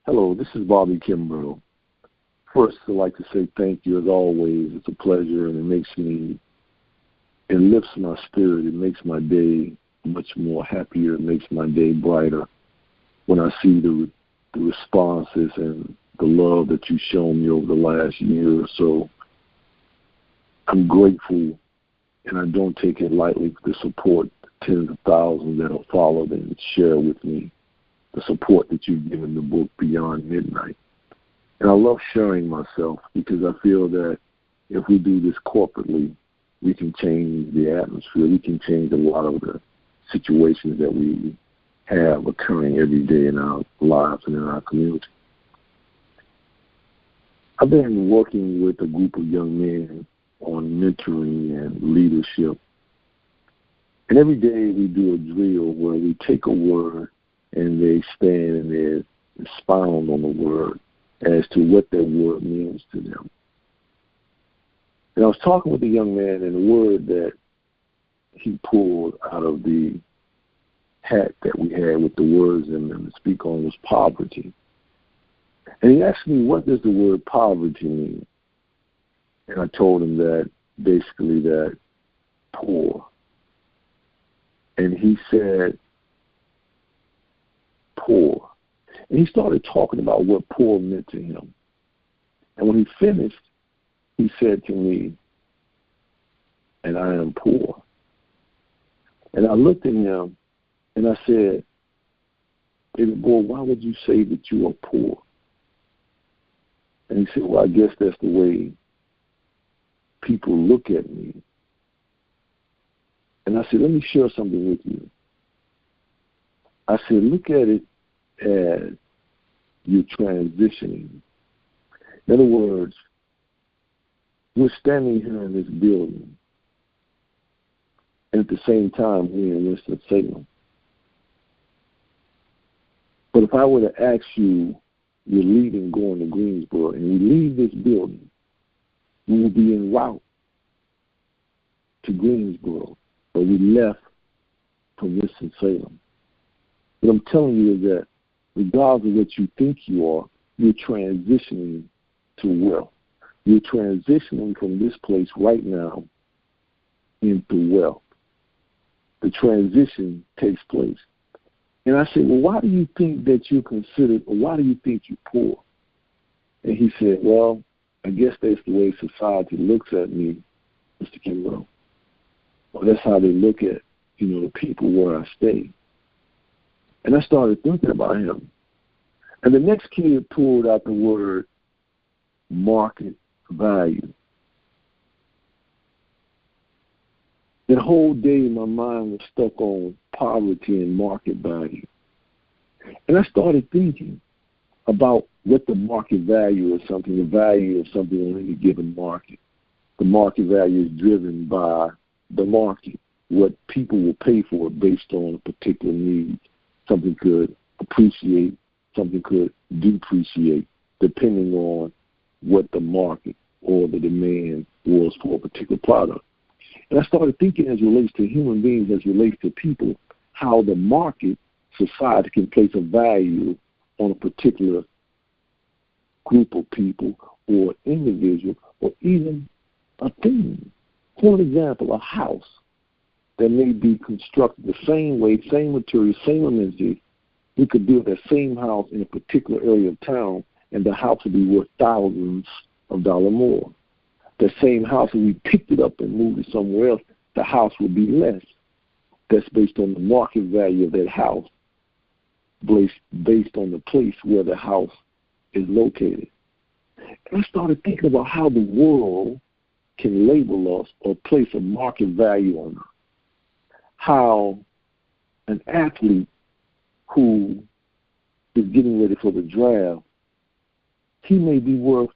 Hello, this is Bobby Kimbrough. First, I'd like to say thank you as always. It's a pleasure, and it lifts my spirit. It makes my day much more happier. It makes my day brighter when I see the responses and the love that you've shown me over the last year or so. I'm grateful, and I don't take it lightly for the support, tens of thousands that have followed and share with me the support that you've given the book Beyond Midnight. And I love sharing myself because I feel that if we do this corporately, we can change the atmosphere. We can change a lot of the situations that we have occurring every day in our lives and in our community. I've been working with a group of young men on mentoring and leadership. And every day we do a drill where we take a word and they stand and they expound on the word as to what that word means to them. And I was talking with a young man, and the word that he pulled out of the hat that we had with the words in them to speak on was poverty. And he asked me, what does the word poverty mean? And I told him that basically that poor. And he said, poor. And he started talking about what poor meant to him. And when he finished, he said to me, and I am poor. And I looked at him and I said, David, boy, why would you say that you are poor? And he said, well, I guess that's the way people look at me. And I said, let me share something with you. I said, look at it as you're transitioning. In other words, we're standing here in this building, and at the same time, we're in Winston-Salem. But if I were to ask you, you're leaving going to Greensboro, and we leave this building, we will be en route to Greensboro, but we left from Winston-Salem. What I'm telling you is that regardless of what you think you are, you're transitioning to wealth. You're transitioning from this place right now into wealth. The transition takes place. And I said, well, why do you think that you're considered, or why do you think you're poor? And he said, well, I guess that's the way society looks at me, Mr. Kimbrough. Well, that's how they look at, the people where I stay. And I started thinking about him. And the next kid pulled out the word market value. The whole day my mind was stuck on poverty and market value. And I started thinking about what the market value is something, the value of something on any given market. The market value is driven by the market, what people will pay for it based on a particular need. Something could appreciate, something could depreciate, depending on what the market or the demand was for a particular product. And I started thinking as it relates to human beings, as it relates to people, how the market, society can place a value on a particular group of people or individual or even a thing. For example, a house that may be constructed the same way, same material, same amenities. We could build that same house in a particular area of town, and the house would be worth thousands of dollars more. The same house, if we picked it up and moved it somewhere else, the house would be less. That's based on the market value of that house, based on the place where the house is located. And I started thinking about how the world can label us or place a market value on us. How an athlete who is getting ready for the draft, he may be worth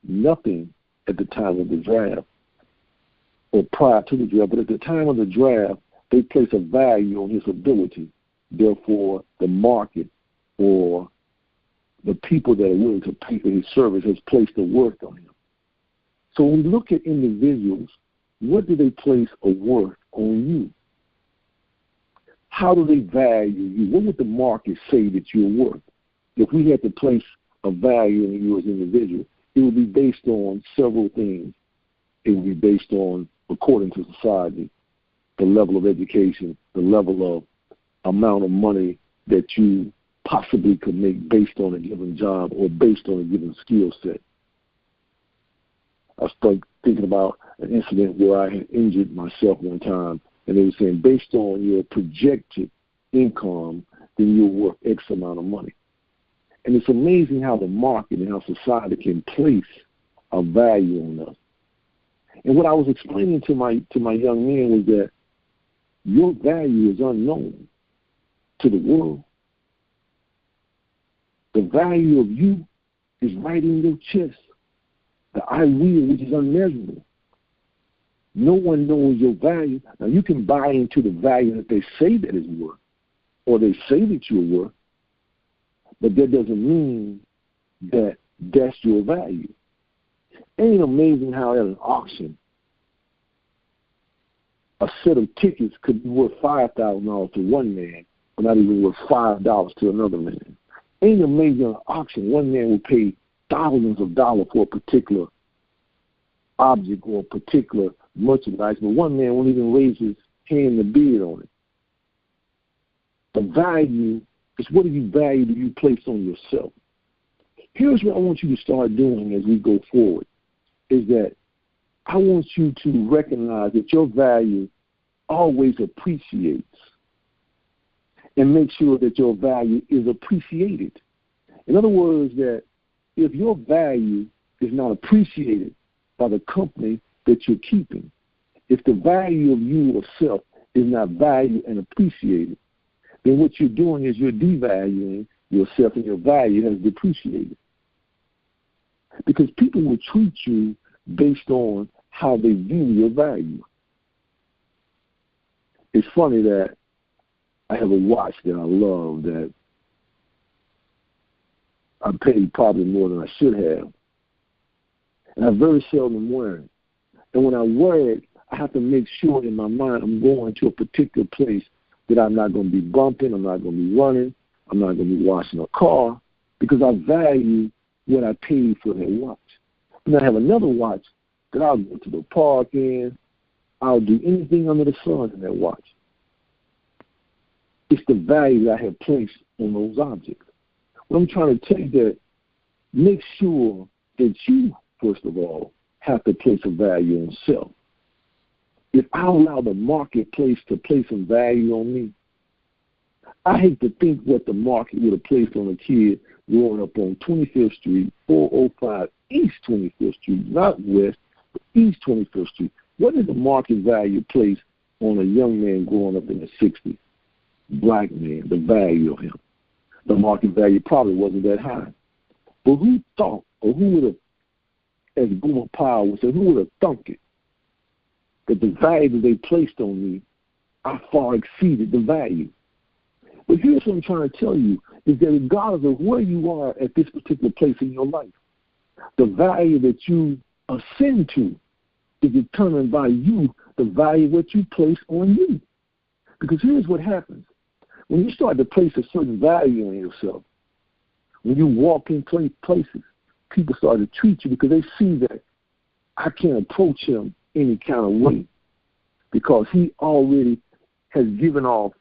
nothing at the time of the draft or prior to the draft, but at the time of the draft, they place a value on his ability. Therefore, the market or the people that are willing to pay for his service has placed a worth on him. So when we look at individuals, what do they place a worth on you? How do they value you? What would the market say that you're worth? if we had to place a value in you as an individual, it would be based on several things. It would be based on, according to society, the level of education, the level of amount of money that you possibly could make based on a given job or based on a given skill set. I started thinking about an incident where I had injured myself one time, and they were saying based on your projected income, then you're worth X amount of money. And it's amazing how the market and how society can place a value on us. And what I was explaining to my young men was that your value is unknown to the world. The value of you is right in your chest. The I will, which is unmeasurable. No one knows your value. Now, you can buy into the value that they say that is worth, or they say that you're worth, but that doesn't mean that that's your value. Ain't it amazing how at an auction, a set of tickets could be worth $5,000 to one man, but not even worth $5 to another man. Ain't it amazing at an auction, one man will pay thousands of dollars for a particular object or a particular merchandise, but one man won't even raise his hand to bid on it. The value is, what do you place on yourself? Here's what I want you to start doing as we go forward, is that I want you to recognize that your value always appreciates, and make sure that your value is appreciated. In other words, that if your value is not appreciated by the company that you're keeping, if the value of you yourself is not valued and appreciated, then what you're doing is you're devaluing yourself, and your value has depreciated. Because people will treat you based on how they view your value. It's funny that I have a watch that I love that I paid probably more than I should have. And I very seldom wear it. And when I wear it, I have to make sure in my mind I'm going to a particular place that I'm not going to be bumping, I'm not going to be running, I'm not going to be washing a car, because I value what I paid for that watch. And I have another watch that I'll go to the park in, I'll do anything under the sun in that watch. It's the value that I have placed on those objects. What I'm trying to tell you, that make sure that you, first of all, have to place a value on self. If I allow the marketplace to place some value on me, I hate to think what the market would have placed on a kid growing up on 25th Street, 405 East 25th Street, not West, but East 25th Street. What did the market value place on a young man growing up in the 60s? Black man, the value of him. The market value probably wasn't that high. But who thought, or who would have, as Boomer Powell would say, who would have thunk it, that the value that they placed on me, I far exceeded the value. But here's what I'm trying to tell you, is that regardless of where you are at this particular place in your life, the value that you ascend to is determined by you, the value that you place on you. Because here's what happens. When you start to place a certain value on yourself, when you walk in places, people start to treat you because they see that I can't approach him any kind of way because he already has given off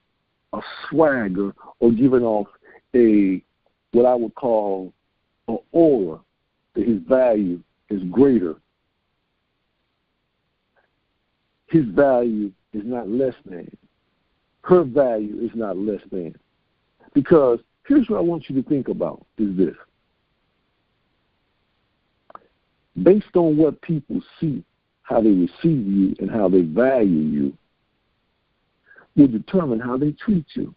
a swagger or given off a, what I would call, an aura that his value is greater. His value is not less than. Her value is not less than. Because here's what I want you to think about is this. Based on what people see, how they receive you and how they value you, will determine how they treat you.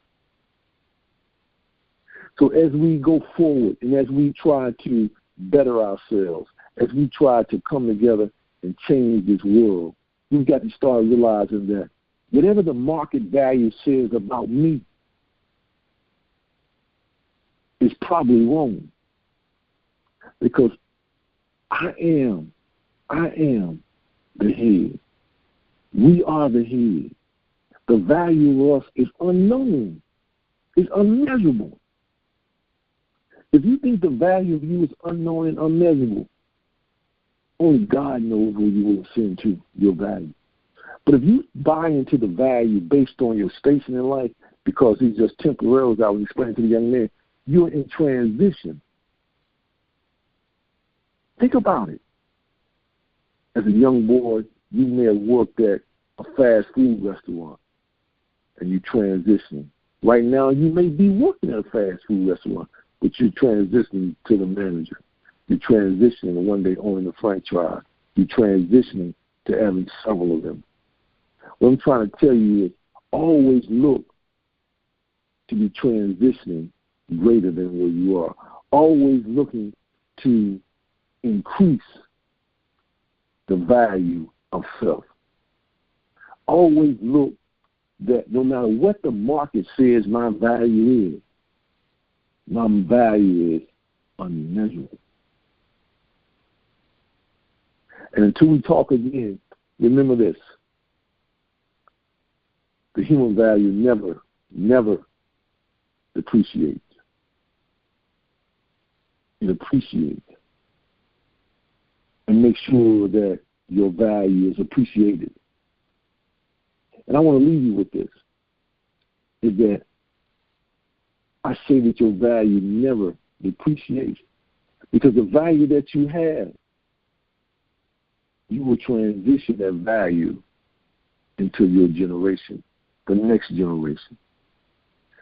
So as we go forward and as we try to better ourselves, as we try to come together and change this world, we've got to start realizing that whatever the market value says about me is probably wrong. Because I am the head. We are the head. The value of us is unknown. It's unmeasurable. If you think the value of you is unknown and unmeasurable, only God knows where you will ascend to your value. But if you buy into the value based on your station in life, because he's just temporary, as I was explaining to the young man, you're in transition. Think about it. As a young boy, you may have worked at a fast food restaurant and you transition. Right now, you may be working at a fast food restaurant, but you're transitioning to the manager. You're transitioning to one day owning a franchise. You're transitioning to having several of them. What I'm trying to tell you is always look to be transitioning greater than where you are. Always looking to increase the value of self. Always look that no matter what the market says my value is, my value is unmeasurable. And until we talk again, remember this. The human value never depreciates. It appreciates. And make sure that your value is appreciated. And I want to leave you with this, is that I say that your value never depreciates, because the value that you have, you will transition that value into your generation, the next generation.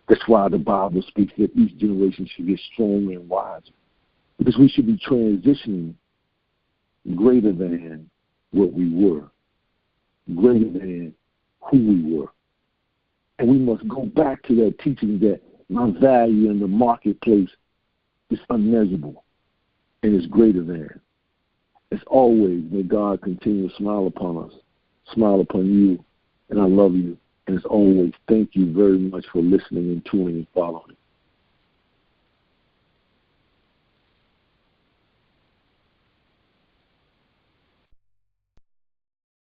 That's why the Bible speaks that each generation should get stronger and wiser, because we should be transitioning greater than what we were, greater than who we were. And we must go back to that teaching that my value in the marketplace is unmeasurable and is greater than. As always, may God continue to smile upon us, smile upon you, and I love you. And as always, thank you very much for listening and tuning and following.